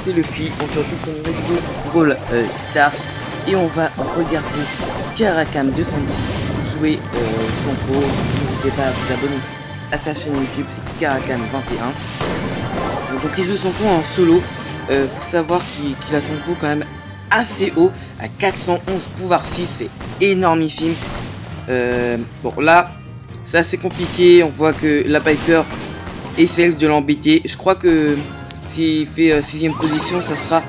c'est Luffy, on se retrouve pour une vidéo Brawl Stars et on va regarder Karakam 210 jouer son pro. N'hésitez pas à vous abonner à sa chaîne YouTube, c'est Karakam 21. Donc il joue son pro en solo. Faut savoir qu'il a son pro quand même assez haut, à 411 pouvoir 6, c'est énormissime. Bon là, c'est assez compliqué, on voit que la Piper essaie de l'embêter. Je crois que s'il fait 6ème position, ça sera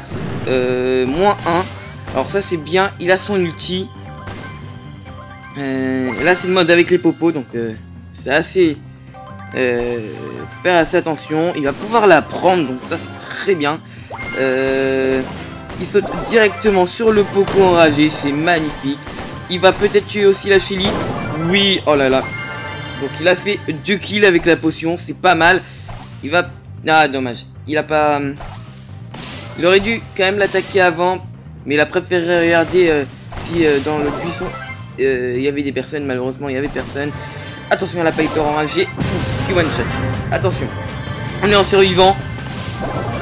-1. Alors ça c'est bien, il a son ulti. Là c'est le mode avec les popos, donc c'est assez... faire assez attention. Il va pouvoir la prendre, donc ça c'est très bien. Il saute directement sur le popo enragé, c'est magnifique. Il va peut-être tuer aussi la Shelly. Oui, oh là là. Donc il a fait 2 kills avec la potion, c'est pas mal. Il va... Ah dommage, il a pas... Il aurait dû quand même l'attaquer avant, mais il a préféré regarder si dans le buisson il y avait des personnes. Malheureusement il y avait personne. Attention à la Piper enragée qui one shot. Attention, on est en survivant.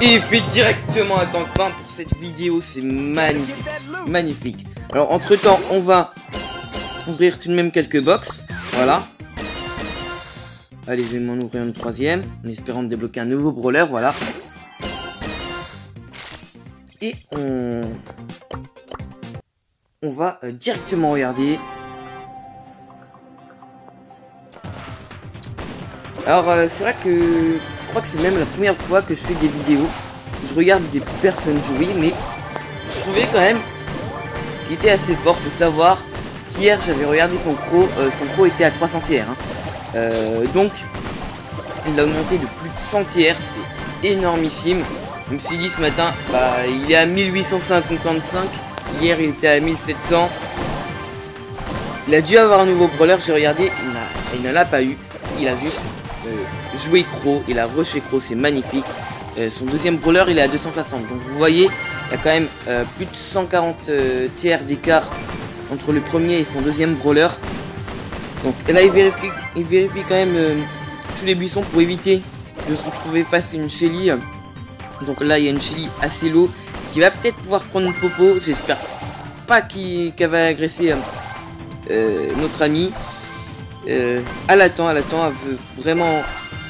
Et il fait directement un tank 20 pour cette vidéo, c'est magnifique. Magnifique. Alors entre temps on va ouvrir tout de même quelques box. Voilà. Allez, je vais m'en ouvrir une 3ème en espérant de débloquer un nouveau brawler. Voilà. Et on va directement regarder. Alors c'est vrai que je crois que c'est même la première fois que je fais des vidéos. Je regarde des personnes jouer, mais je trouvais quand même qu'il était assez fort. Faut savoir qu'hier j'avais regardé son pro était à 300 tiers. Hein. Donc il a augmenté de plus de 100 tiers, c'est énormissime. Je me suis dit ce matin, bah, il est à 1855. Hier il était à 1700. Il a dû avoir un nouveau brawler, j'ai regardé, il n'en a pas eu. Il a juste joué Crow, il a rushé Crow, c'est magnifique. Son deuxième brawler il est à 260. Donc vous voyez, il y a quand même plus de 140 tiers d'écart entre le premier et son deuxième brawler. Donc là il vérifie quand même tous les buissons pour éviter de se retrouver face à une Shelly. Donc là il y a une Shelly assez low qui va peut-être pouvoir prendre une popo. J'espère pas qu'elle va agresser notre ami. Elle attend, elle veut vraiment...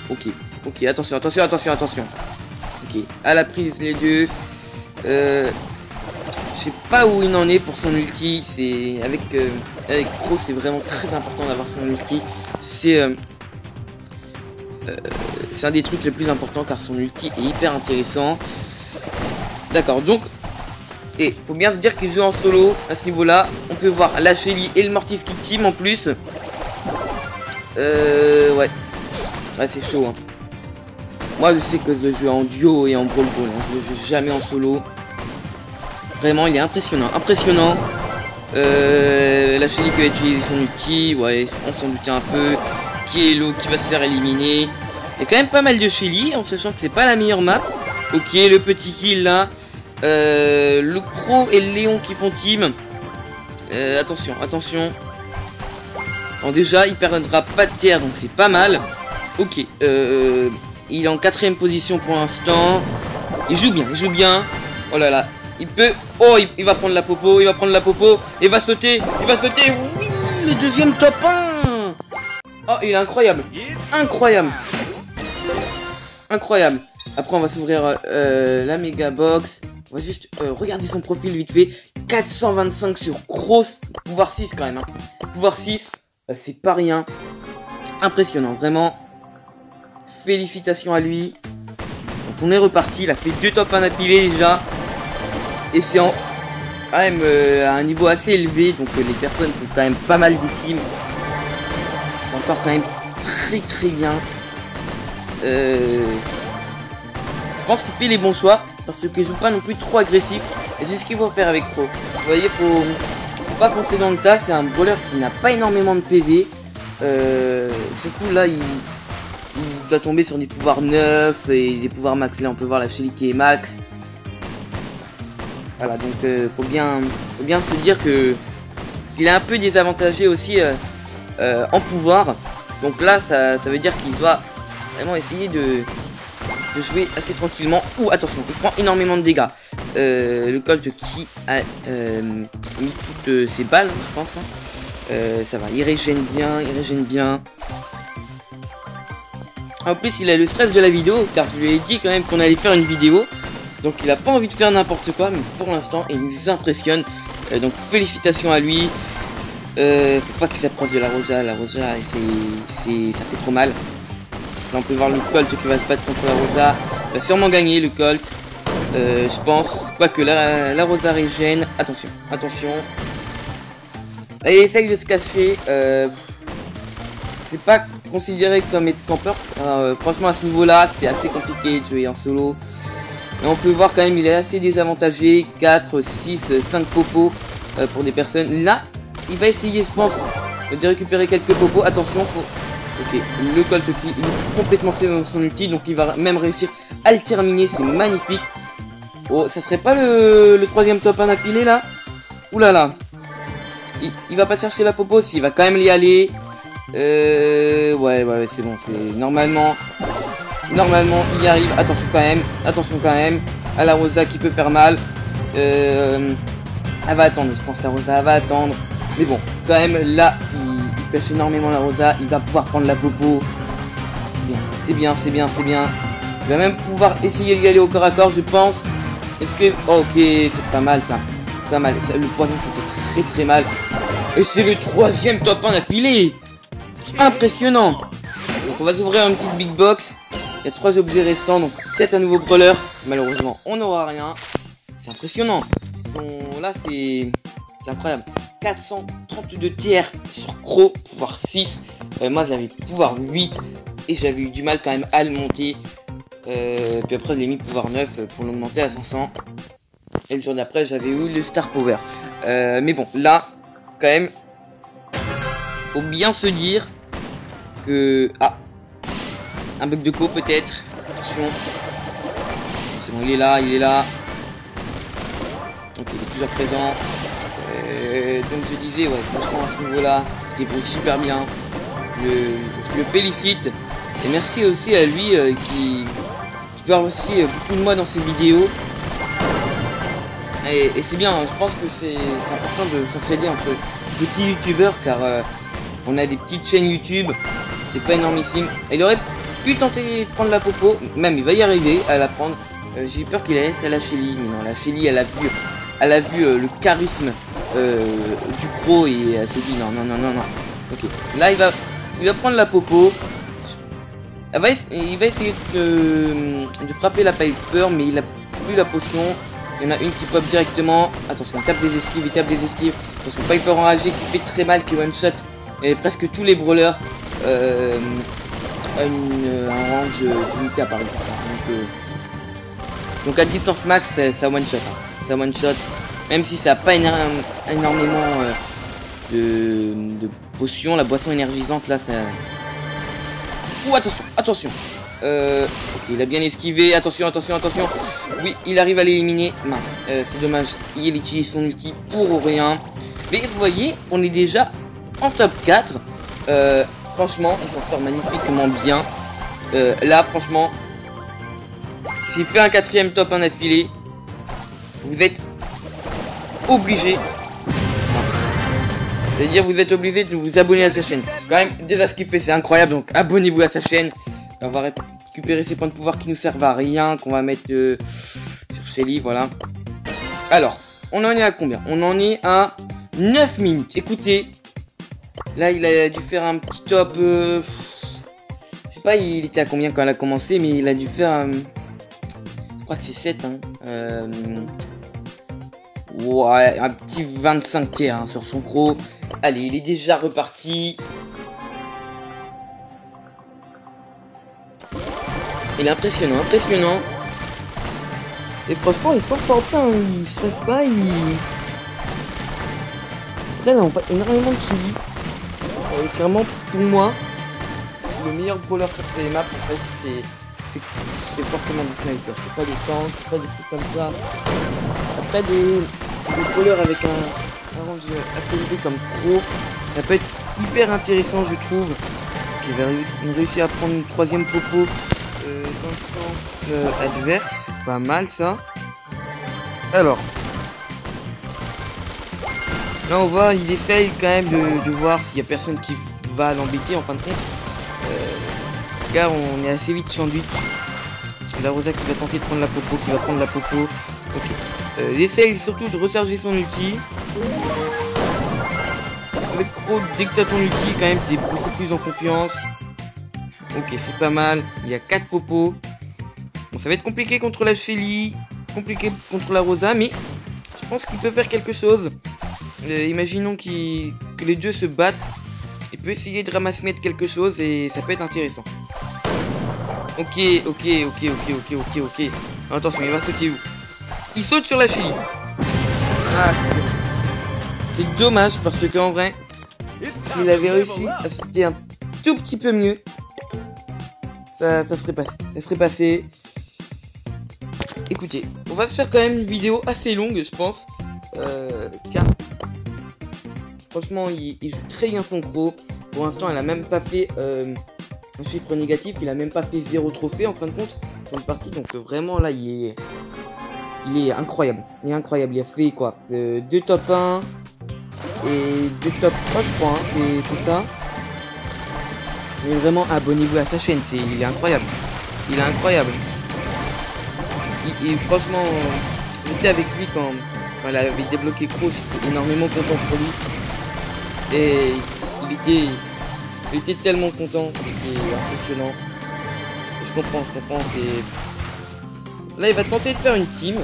Ok, attention. Ok, elle a prise les deux. Je sais pas où il en est pour son ulti. C'est avec Crow, c'est vraiment très important d'avoir son ulti. C'est un des trucs les plus importants car son ulti est hyper intéressant. D'accord, donc et faut bien se dire qu'il joue en solo à ce niveau là. On peut voir la Shelly et le Mortis qui team en plus. Ouais c'est chaud hein. Moi je sais que je joue en duo et en brawl ball hein. Je joue jamais en solo. Vraiment il est impressionnant. La Shelly qui va utiliser son ulti. Ouais, on s'en doutait un peu. Kielo qui va se faire éliminer. Il y a quand même pas mal de Shelly en sachant que c'est pas la meilleure map. Ok, le petit kill là. Le Crow et le Léon qui font team. Attention. Bon, déjà il perdra pas de terre donc c'est pas mal. Ok, il est en 4ème position pour l'instant. Il joue bien. Oh là là, il peut... Oh, il va prendre la popo, il va sauter, oui, le deuxième top 1. Oh, il est incroyable. Après on va s'ouvrir la méga box. On va juste regarder son profil vite fait. 425 sur Cross, pouvoir 6 quand même hein. Pouvoir 6, c'est pas rien. Impressionnant, vraiment. Félicitations à lui. Donc on est reparti, il a fait 2 top 1 d'affilée déjà. Et c'est quand même à un niveau assez élevé. Donc les personnes font quand même pas mal de teams. Il s'en sort quand même très bien. Je pense qu'il fait les bons choix. Parce que je joue pas non plus trop agressif. Et c'est ce qu'il faut faire avec Pro. Vous voyez, faut pas foncer dans le tas. C'est un brawler qui n'a pas énormément de PV. Surtout là il doit tomber sur des pouvoirs 9 et des pouvoirs max. Là on peut voir la Shelly qui est max. Voilà, donc faut bien se dire qu'il est un peu désavantagé aussi en pouvoir. Donc là ça veut dire qu'il doit vraiment essayer de jouer assez tranquillement. Ouh, attention, il prend énormément de dégâts. Le Colt qui a mis toutes ses balles, je pense. Ça va, il régène bien, il régène bien. En plus, il a le stress de la vidéo, car je lui ai dit quand même qu'on allait faire une vidéo. Donc il a pas envie de faire n'importe quoi, mais pour l'instant, il nous impressionne. Donc félicitations à lui. Faut pas qu'il s'approche de la Rosa, ça fait trop mal. Là on peut voir le Colt qui va se battre contre la Rosa. Il va sûrement gagner le Colt. Je pense. Quoique la Rosa régène. Attention, attention. Là, il essaye de se cacher. C'est pas considéré comme être campeur. Franchement à ce niveau là, c'est assez compliqué de jouer en solo. Et on peut voir quand même il est assez désavantagé. 4, 6, 5 popos pour des personnes. Là, il va essayer, je pense, de récupérer quelques popos. Attention, faut... Ok, le Colt qui est complètement son ulti, donc il va même réussir à le terminer, c'est magnifique. Oh, ça serait pas le troisième top 1 d'affilée là? Ouh là là. Il va pas chercher la popo, s'il va quand même y aller. Ouais, c'est bon, c'est normalement il y arrive. Attention quand même à la Rosa qui peut faire mal. Elle va attendre, je pense que la Rosa va attendre. Mais bon, quand même là, il pêche énormément la Rosa. Il va pouvoir prendre la popo. C'est bien. Il va même pouvoir essayer d'y aller au corps à corps, je pense. Est-ce que... Oh, ok, c'est pas mal ça. Pas mal. Le poison qui fait très mal. Et c'est le troisième top 1 d'affilée. Impressionnant. Donc on va s'ouvrir une petite big box. Il y a 3 objets restants, donc peut-être un nouveau brawler. Malheureusement, on n'aura rien. C'est impressionnant. Là, c'est incroyable. 432 tiers sur Crow, pouvoir 6. Moi, j'avais pouvoir 8. Et j'avais eu du mal quand même à le monter. Puis après, je l'ai mis pouvoir 9 pour l'augmenter à 500. Et le jour d'après, j'avais eu le Star Power. Mais bon, là, quand même, faut bien se dire que... Ah, un bug de co peut-être. Attention. C'est bon, il est là. Donc il est toujours présent. Donc je disais, ouais, franchement à ce niveau-là, il débrouille super bien. Je le félicite. Et merci aussi à lui qui parle aussi beaucoup de moi dans ses vidéos. Et c'est bien, je pense que c'est important de s'entraider entre petits youtubeurs, car on a des petites chaînes YouTube, c'est pas énormissime. Il aurait pu tenter de prendre la popo, même il va y arriver à la prendre. J'ai eu peur qu'il la laisse à la Shelly, mais non, la Shelly elle a vu le charisme du Crow et elle s'est dit non. Ok, là il va prendre la popo. Il va essayer de frapper la Piper, mais il a plus la potion. Il y en a une qui pop directement. Attention, il tape des esquives. Attention, Piper enragé qui fait très mal, qui one shot. Et presque tous les brawlers un range d'unité par exemple. Donc à distance max, ça one shot. Ça one shot. Même si ça n'a pas énormément de potions, la boisson énergisante là, ça. Ouh, attention. Ok, il a bien esquivé. Attention. Oui, il arrive à l'éliminer. Mince, c'est dommage. Il utilise son ulti pour rien. Mais vous voyez, on est déjà en top 4. Franchement, il s'en sort magnifiquement bien. Là, franchement, s'il fait un 4ème top 1 d'affilée, vous êtes obligé. C'est-à-dire, vous êtes obligé de vous abonner à sa chaîne. Quand même, déjà ce qu'il fait, c'est incroyable. Donc, abonnez-vous à sa chaîne. On va récupérer ces points de pouvoir qui nous servent à rien, qu'on va mettre sur Shelly, voilà. Alors, on en est à combien? On en est à 9 minutes. Écoutez, là, il a dû faire un petit top... je sais pas, il était à combien quand elle a commencé, mais il a dû faire... je crois que c'est 7, hein. Ouais, un petit 25 tiers hein, sur son Crow. Allez, il est déjà reparti. Il est impressionnant. Et franchement, il s'en sort bien, il stresse pas, Après, là, on voit énormément de Shelly. Clairement, pour moi, le meilleur brawler sur les maps, en fait, c'est forcément des snipers. C'est pas des tanks, c'est pas des trucs comme ça. Après, des brawlers avec un range assez élevé comme Crow, ça peut être hyper intéressant, je trouve. Qui va réussir à prendre une 3ème popo dans adverse, c'est pas mal ça. Alors, là on voit, il essaye quand même de voir s'il y a personne qui va l'embêter en fin de compte. Car on est assez vite sandwich. La Rosa qui va tenter de prendre la popo, qui va prendre la popo. Ok. Il essaye surtout de recharger son ulti. Avec Crow, dès que t'as ton ulti, quand même, t'es beaucoup plus en confiance. Ok, c'est pas mal. Il y a 4 popos. Bon, ça va être compliqué contre la Shelly, compliqué contre la Rosa, mais je pense qu'il peut faire quelque chose. Imaginons que les deux se battent. Il peut essayer de ramasser quelque chose et ça peut être intéressant. Ok. Attention, il va sauter où? Il saute sur la Shelly. Ah, c'est dommage parce que en vrai, s'il avait réussi à sauter un tout petit peu mieux, ça serait passé. Ça serait passé. Écoutez, on va se faire quand même une vidéo assez longue, je pense. Car franchement, il joue très bien son Crow. Pour l'instant, elle a même pas fait un chiffre négatif. Il a même pas fait 0 trophée en fin de compte dans le parti. Donc vraiment là, il est incroyable. Il est incroyable. Il a fait quoi 2 top 1 et 2 top 3, je crois. Hein. C'est ça. Mais vraiment, abonnez-vous à sa chaîne. Il est incroyable. Il est incroyable. Et franchement, j'étais avec lui quand il avait débloqué Crow. J'étais énormément content pour lui. Et il était tellement content. C'était impressionnant. Je comprends. Là, il va tenter de faire une team.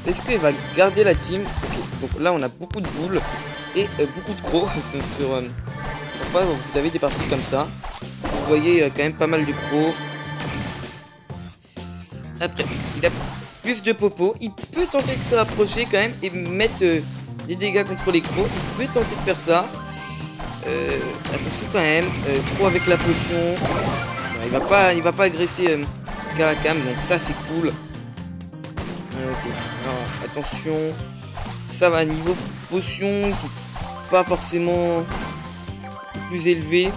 Est-ce qu'il va garder la team? Okay. Donc là, on a beaucoup de boules et beaucoup de Crocs. Parfois, vous avez des parties comme ça. Vous voyez quand même pas mal de Crocs. Après, il a plus de popos. Il peut tenter de se rapprocher quand même et mettre des dégâts contre les Crocs. Il peut tenter de faire ça. Attention quand même. Croc avec la potion. Il va pas agresser Karakam, donc ça c'est cool. Okay. Alors, attention, ça va niveau potion, ils sont pas forcément plus élevés.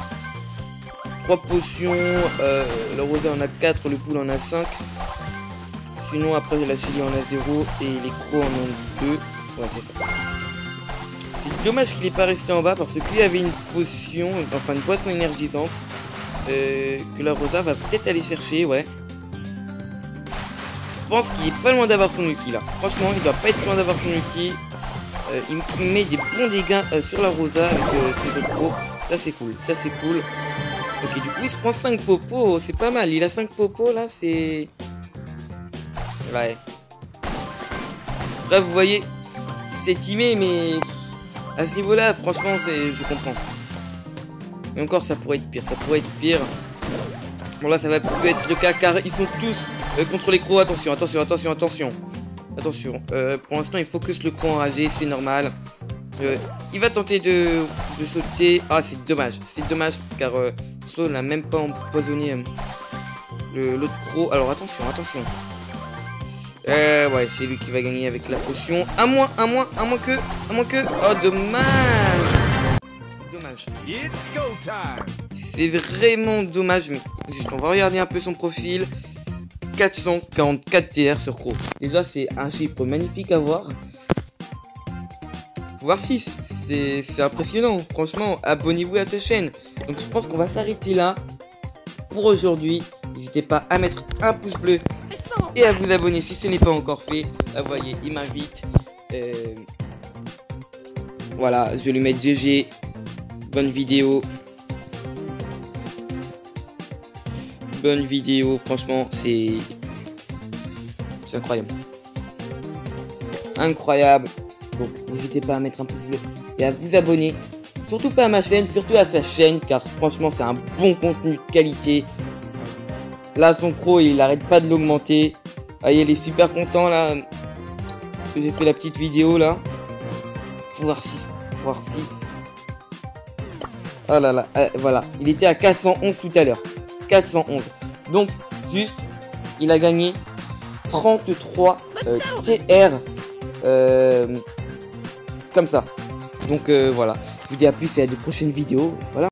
3 potions, la Rosa en a 4, le pool en a 5. Sinon après la Shelly en a 0 et les Crocs en ont 2. Ouais, c'est ça. C'est dommage qu'il n'est pas resté en bas parce qu'il y avait une potion, enfin une poisson énergisante. Que la Rosa va peut-être aller chercher, ouais. Je pense qu'il est pas loin d'avoir son ulti là. Franchement, il doit pas être loin d'avoir son ulti. Il met des bons dégâts sur la Rosa avec ses deux pros. Ça c'est cool, ça c'est cool. Ok, du coup il se prend 5 popos, c'est pas mal. Il a 5 popos là, c'est... Ouais. Bref, vous voyez, c'est timé, mais à ce niveau-là, franchement, je comprends. Et encore, ça pourrait être pire, Bon, là, ça va plus être le cas, car ils sont tous contre les Crocs. Attention. Pour l'instant, il focus le Croc enragé, c'est normal. Il va tenter de sauter. Ah, c'est dommage, car Saul n'a même pas empoisonné l'autre Croc. Alors, attention. Ouais, c'est lui qui va gagner avec la potion. À moins que. Oh, dommage. C'est vraiment dommage, mais juste, on va regarder un peu son profil. 444 TR sur Croc. Déjà, c'est un chiffre magnifique à voir. Voire 6, c'est impressionnant. Franchement, abonnez-vous à cette chaîne. Donc, je pense qu'on va s'arrêter là pour aujourd'hui. N'hésitez pas à mettre un pouce bleu et à vous abonner si ce n'est pas encore fait. Là, vous voyez, il m'invite. Voilà, je vais lui mettre GG. Bonne vidéo, franchement, c'est incroyable. Donc, n'hésitez pas à mettre un pouce bleu et à vous abonner. Surtout pas à ma chaîne, surtout à sa chaîne, car franchement, c'est un bon contenu de qualité. Là, son Croc, il arrête pas de l'augmenter. Ah, il est super content là que j'ai fait la petite vidéo là. Voire 6. Oh là là, voilà, il était à 411 tout à l'heure. 411. Donc, juste, il a gagné 33 TR. Comme ça. Donc, voilà. Je vous dis à plus et à de prochaines vidéos. Voilà.